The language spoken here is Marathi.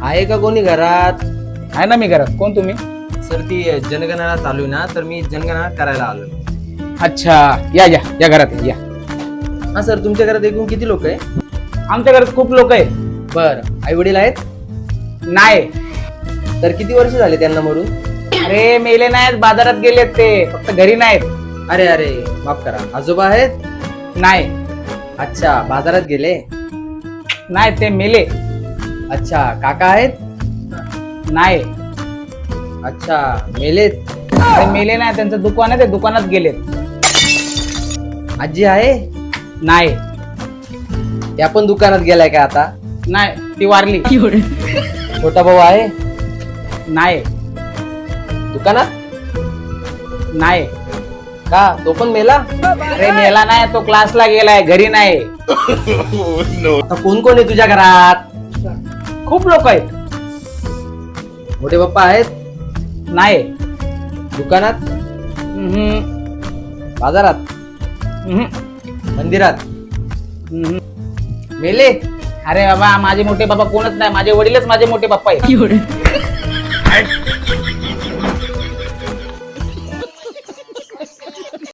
आहे का कोणी घरात? आहे ना मी घरात. कोण तुम्ही? सर ती जनगणना चालू आहे ना, तर मी जनगणना करायला आलो. अच्छा, या या या घरात या. हा सर, तुमच्या घरात एकूण किती लोक आहे? आमच्या घरात खूप लोक आहेत. बर, आई वडील आहेत? नाही. तर किती वर्ष झाले त्यांना मरून? अरे मेले नाहीत, बाजारात गेलेत ते, फक्त घरी नाहीत. अरे अरे, माफ करा. आजोबा आहेत? नाही अच्छा, बाजारात गेले. नाही, ते मेले. अच्छा, काका आहेत? नाही. अच्छा, मेलेत. ते मेले नाही, त्यांचं दुकान आहे, ते दुकानात गेलेत. आजी आहे? नाही. त्या पण दुकानात गेलाय का आता? नाही, ती वारली. छोटा भाऊ आहे? नाही. दुकानात? नाही. का तो पण मेला? अरे मेला नाही, तो क्लासला गेलाय, घरी नाही. आता कोण कोण आहे तुझ्या घरात? खूप लोक आहेत. मोठे पप्पा आहेत? नाही. दुकानात? हम्म, बाजारात? हम्म, मंदिरात? हम्म. मेले? अरे बाबा, माझे मोठे बाबा कोणच नाही, माझे वडीलच माझे मोठे बाप्पा आहेत.